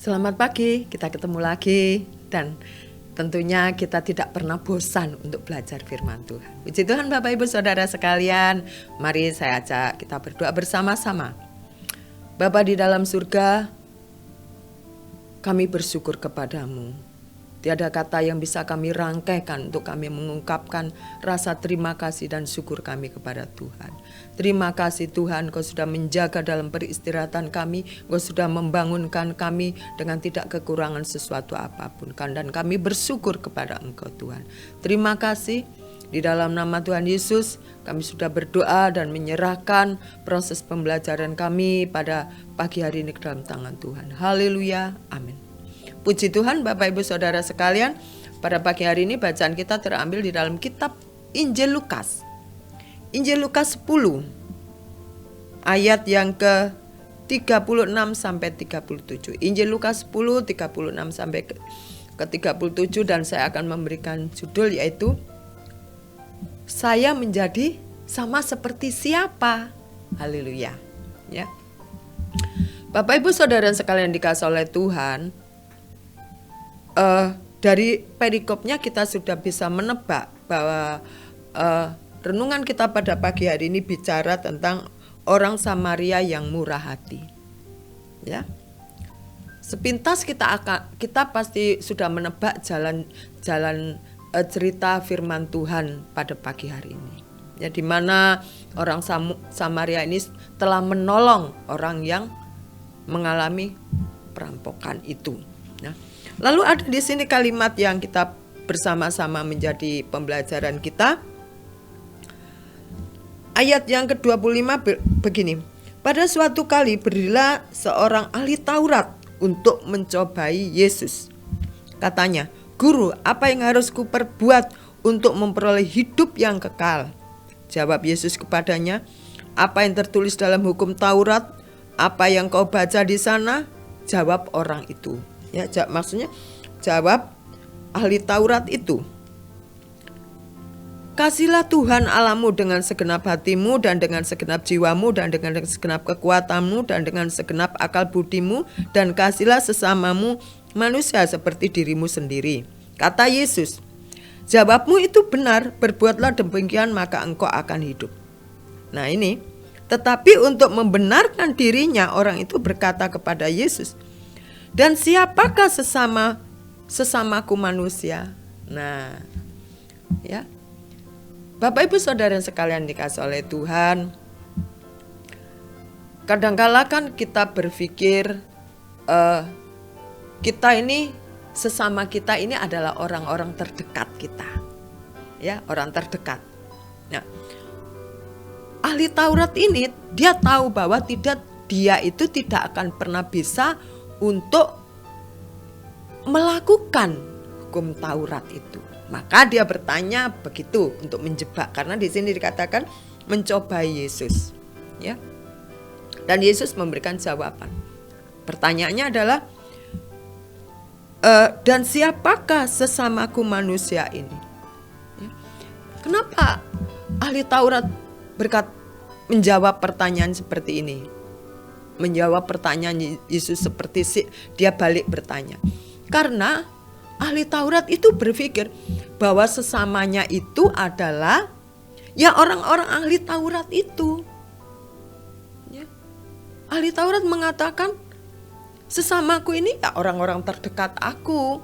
Selamat pagi, kita ketemu lagi dan tentunya kita tidak pernah bosan untuk belajar firman Tuhan. Puji Tuhan Bapak Ibu Saudara sekalian, mari saya ajak kita berdoa bersama-sama. Bapa di dalam surga, kami bersyukur kepadamu. Tiada kata yang bisa kami rangkaikan untuk kami mengungkapkan rasa terima kasih dan syukur kami kepada Tuhan. Terima kasih Tuhan, Kau sudah menjaga dalam peristirahatan kami, Kau sudah membangunkan kami dengan tidak kekurangan sesuatu apapun. Dan kami bersyukur kepada Engkau Tuhan. Terima kasih, di dalam nama Tuhan Yesus kami sudah berdoa dan menyerahkan proses pembelajaran kami pada pagi hari ini ke dalam tangan Tuhan. Haleluya, amin. Puji Tuhan Bapak Ibu Saudara sekalian, pada pagi hari ini bacaan kita terambil di dalam kitab Injil Lukas. Injil Lukas 10 ayat yang ke 36 sampai 37. Injil Lukas 10 36 sampai ke 37, dan saya akan memberikan judul yaitu Saya menjadi sama seperti siapa? Haleluya. Ya. Bapak Ibu Saudara sekalian dikasihi oleh Tuhan, dari perikopnya kita sudah bisa menebak bahwa renungan kita pada pagi hari ini bicara tentang orang Samaria yang murah hati. Ya, sepintas kita pasti sudah menebak jalan cerita firman Tuhan pada pagi hari ini. Ya, di mana orang Samaria ini telah menolong orang yang mengalami perampokan itu. Ya. Lalu ada di sini kalimat yang kita bersama-sama menjadi pembelajaran kita. Ayat yang ke-25 begini. Pada suatu kali berdirilah seorang ahli Taurat untuk mencobai Yesus. Katanya, "Guru, apa yang harus kuperbuat untuk memperoleh hidup yang kekal?" Jawab Yesus kepadanya, "Apa yang tertulis dalam hukum Taurat? Apa yang kau baca di sana?" Jawab orang itu. Ya, maksudnya jawab ahli Taurat itu. "Kasihlah Tuhan Allahmu dengan segenap hatimu dan dengan segenap jiwamu dan dengan segenap kekuatanmu dan dengan segenap akal budimu, dan kasihlah sesamamu manusia seperti dirimu sendiri." Kata Yesus, "Jawabmu itu benar, berbuatlah demikian maka engkau akan hidup." Nah ini, tetapi untuk membenarkan dirinya orang itu berkata kepada Yesus, "Dan siapakah sesamaku manusia?" Nah, ya. Bapak Ibu Saudara sekalian dikasihi oleh Tuhan, kadangkala kan kita berpikir kita ini, sesama kita ini adalah orang-orang terdekat kita. Ya, orang terdekat. Nah, ahli Taurat ini dia tahu bahwa dia itu tidak akan pernah bisa untuk melakukan hukum Taurat itu. Maka dia bertanya begitu untuk menjebak, karena di sini dikatakan mencobai Yesus. Ya. Dan Yesus memberikan jawaban. Pertanyaannya adalah, "Dan siapakah sesamaku manusia ini?" Ya. Kenapa ahli Taurat menjawab pertanyaan seperti ini? Menjawab pertanyaan Yesus seperti dia balik bertanya. Karena ahli Taurat itu berpikir bahwa sesamanya itu adalah ya orang-orang ahli Taurat itu. Ya. Ahli Taurat mengatakan sesamaku ini ya orang-orang terdekat aku.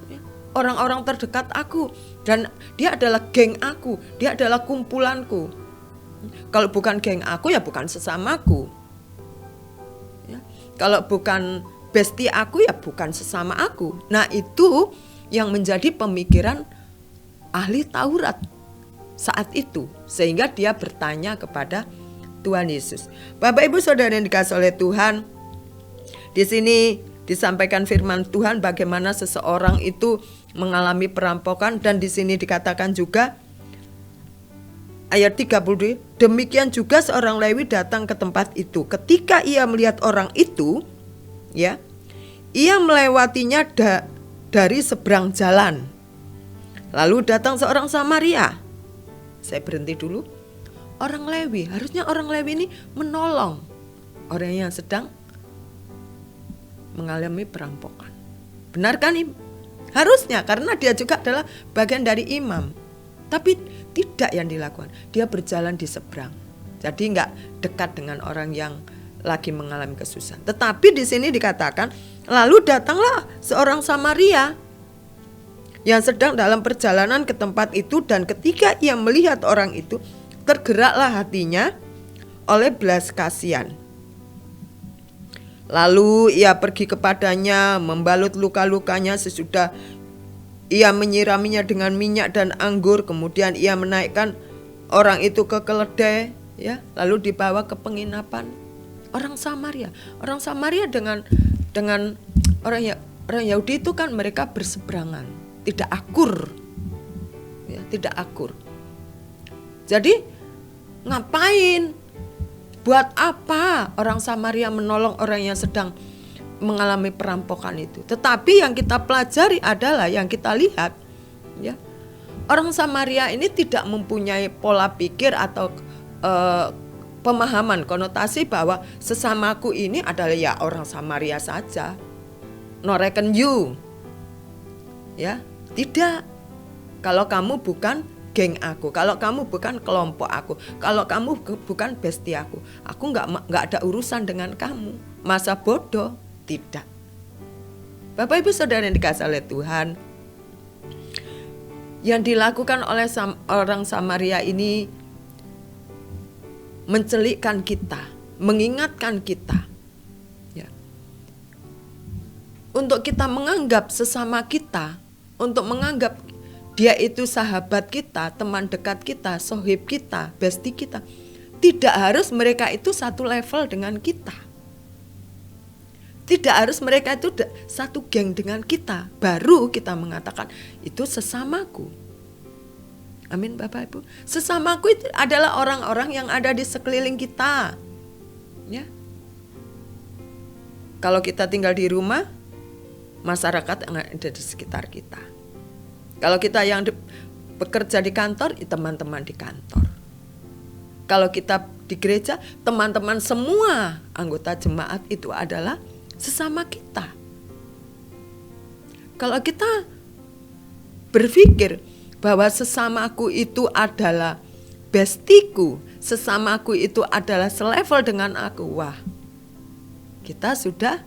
Ya. Orang-orang terdekat aku, dan dia adalah geng aku, dia adalah kumpulanku. Kalau bukan geng aku ya bukan sesamaku. Ya. Kalau bukan bestie aku ya bukan sesama aku. Nah, itu yang menjadi pemikiran ahli Taurat saat itu, sehingga dia bertanya kepada Tuhan Yesus. Bapak Ibu Saudara yang dikasihi oleh Tuhan, di sini disampaikan firman Tuhan bagaimana seseorang itu mengalami perampokan, dan di sini dikatakan juga ayat 32, "Demikian juga seorang Lewi datang ke tempat itu. Ketika ia melihat orang itu, ya, ia melewatinya dari seberang jalan. Lalu datang seorang Samaria." Saya berhenti dulu. Orang Lewi, harusnya orang Lewi ini menolong orang yang sedang mengalami perampokan. Benar kan? Harusnya, karena dia juga adalah bagian dari imam. Tapi tidak yang dilakukan. Dia berjalan di seberang. Jadi enggak dekat dengan orang yang lagi mengalami kesusahan. Tetapi di sini dikatakan, lalu datanglah seorang Samaria yang sedang dalam perjalanan ke tempat itu, dan ketika ia melihat orang itu, tergeraklah hatinya oleh belas kasihan. Lalu ia pergi kepadanya, membalut luka-lukanya, sesudah ia menyiraminya dengan minyak dan anggur, kemudian ia menaikkan orang itu ke keledai, ya, lalu dibawa ke penginapan orang Samaria. Orang Samaria dengan orang Yahudi itu kan mereka berseberangan, tidak akur, ya, tidak akur. Jadi ngapain? Buat apa orang Samaria menolong orang yang sedang mengalami perampokan itu? Tetapi yang kita pelajari adalah, yang kita lihat, ya, orang Samaria ini tidak mempunyai pola pikir atau pemahaman, konotasi bahwa sesamaku ini adalah ya orang Samaria saja, no reckon you, ya, tidak. Kalau kamu bukan geng aku, kalau kamu bukan kelompok aku, kalau kamu bukan bestie aku nggak ada urusan dengan kamu. Masa bodoh? Tidak. Bapak Ibu Saudara yang dikasihi oleh Tuhan, yang dilakukan oleh orang Samaria ini mencelikkan kita, mengingatkan kita, ya, untuk kita menganggap sesama kita, untuk menganggap dia itu sahabat kita, teman dekat kita, sohib kita, bestie kita. Tidak harus mereka itu satu level dengan kita. Tidak harus mereka itu satu geng dengan kita. Baru kita mengatakan itu sesamaku. Amin Bapak Ibu. Sesamaku itu adalah orang-orang yang ada di sekeliling kita. Ya. Kalau kita tinggal di rumah, masyarakat yang ada di sekitar kita. Kalau kita yang bekerja di kantor, teman-teman di kantor. Kalau kita di gereja, teman-teman semua anggota jemaat itu adalah sesama kita. Kalau kita berpikir bahwa sesamaku itu adalah bestiku, sesamaku itu adalah selevel dengan aku, wah, kita sudah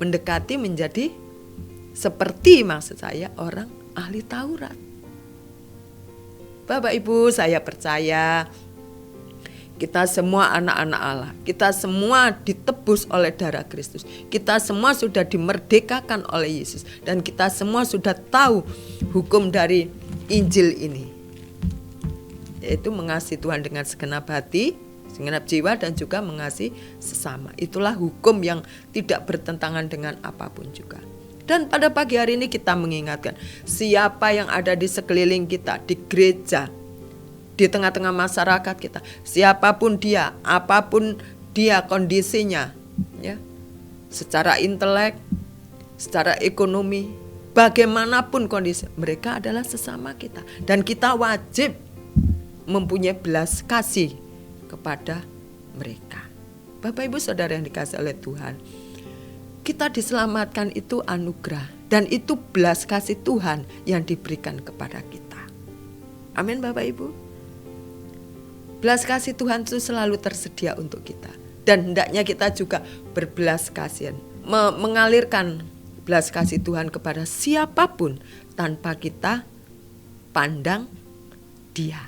mendekati menjadi seperti, maksud saya, orang ahli Taurat. Bapak Ibu, saya percaya kita semua anak-anak Allah. Kita semua ditebus oleh darah Kristus. Kita semua sudah dimerdekakan oleh Yesus. Dan kita semua sudah tahu hukum dari Injil ini, yaitu mengasihi Tuhan dengan segenap hati, segenap jiwa, dan juga mengasihi sesama. Itulah hukum yang tidak bertentangan dengan apapun juga. Dan pada pagi hari ini kita mengingatkan, siapa yang ada di sekeliling kita, di gereja, di tengah-tengah masyarakat kita, siapapun dia, apapun dia kondisinya, ya, secara intelek, secara ekonomi, bagaimanapun kondisi, mereka adalah sesama kita. Dan kita wajib mempunyai belas kasih kepada mereka. Bapak Ibu Saudara yang dikasihi oleh Tuhan, kita diselamatkan itu anugerah, dan itu belas kasih Tuhan yang diberikan kepada kita. Amin Bapak Ibu. Belas kasih Tuhan itu selalu tersedia untuk kita, dan hendaknya kita juga berbelas kasihan, mengalirkan belas kasih Tuhan kepada siapapun tanpa kita pandang dia.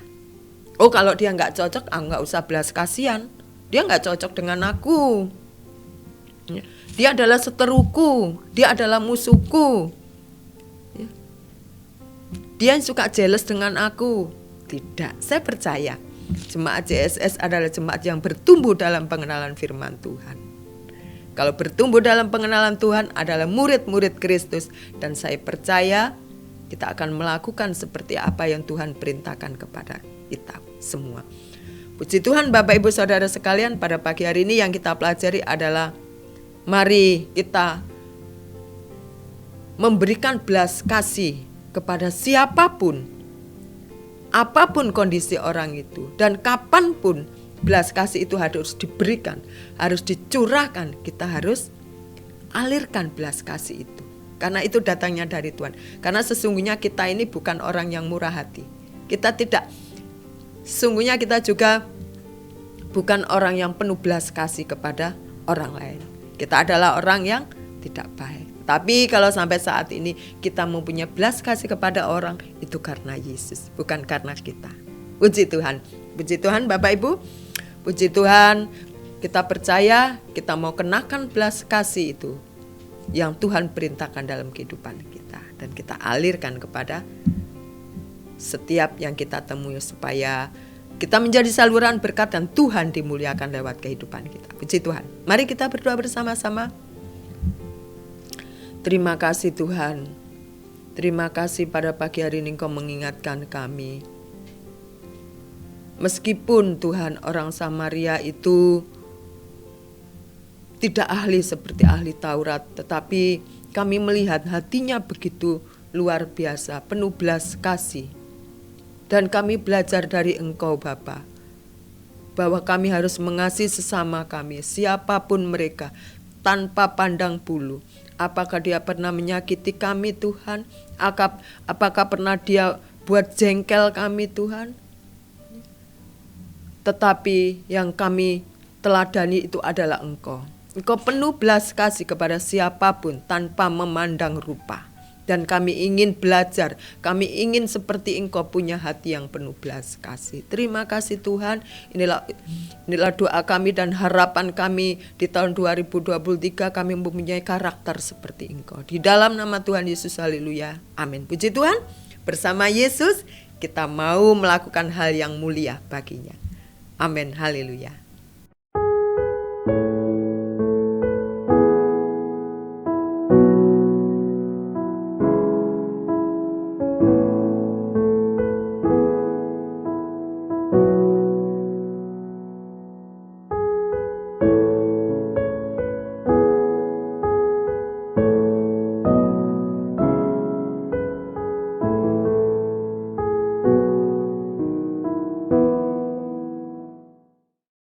Oh, kalau dia nggak cocok, nggak usah belas kasihan. Dia nggak cocok dengan aku. Dia adalah seteruku, dia adalah musuhku. Dia yang suka jealous dengan aku. Tidak, saya percaya jemaat JSS adalah jemaat yang bertumbuh dalam pengenalan firman Tuhan. Kalau bertumbuh dalam pengenalan Tuhan adalah murid-murid Kristus, dan saya percaya kita akan melakukan seperti apa yang Tuhan perintahkan kepada kita semua. Puji Tuhan Bapak Ibu Saudara sekalian, pada pagi hari ini yang kita pelajari adalah mari kita memberikan belas kasih kepada siapapun, apapun kondisi orang itu, dan kapanpun belas kasih itu harus diberikan, harus dicurahkan. Kita harus alirkan belas kasih itu. Karena itu datangnya dari Tuhan. Karena sesungguhnya kita ini bukan orang yang murah hati. Sesungguhnya kita juga bukan orang yang penuh belas kasih kepada orang lain. Kita adalah orang yang tidak baik. Tapi kalau sampai saat ini kita mempunyai belas kasih kepada orang, itu karena Yesus, bukan karena kita. Puji Tuhan. Puji Tuhan Bapak Ibu. Puji Tuhan, kita percaya kita mau kenakan belas kasih itu yang Tuhan perintahkan dalam kehidupan kita, dan kita alirkan kepada setiap yang kita temui supaya kita menjadi saluran berkat dan Tuhan dimuliakan lewat kehidupan kita. Puji Tuhan. Mari kita berdoa bersama-sama. Terima kasih Tuhan. Terima kasih pada pagi hari ini Engkau mengingatkan kami. Meskipun Tuhan orang Samaria itu tidak ahli seperti ahli Taurat, tetapi kami melihat hatinya begitu luar biasa, penuh belas kasih. Dan kami belajar dari Engkau Bapa, bahwa kami harus mengasihi sesama kami, siapapun mereka, tanpa pandang bulu. Apakah dia pernah menyakiti kami Tuhan? Apakah pernah dia buat jengkel kami Tuhan? Tetapi yang kami teladani itu adalah Engkau. Engkau penuh belas kasih kepada siapapun tanpa memandang rupa. Dan kami ingin belajar, kami ingin seperti Engkau punya hati yang penuh belas kasih. Terima kasih Tuhan, inilah doa kami dan harapan kami di tahun 2023, kami mempunyai karakter seperti Engkau. Di dalam nama Tuhan Yesus, haleluya, amin. Puji Tuhan, bersama Yesus kita mau melakukan hal yang mulia baginya. Amin, haleluya.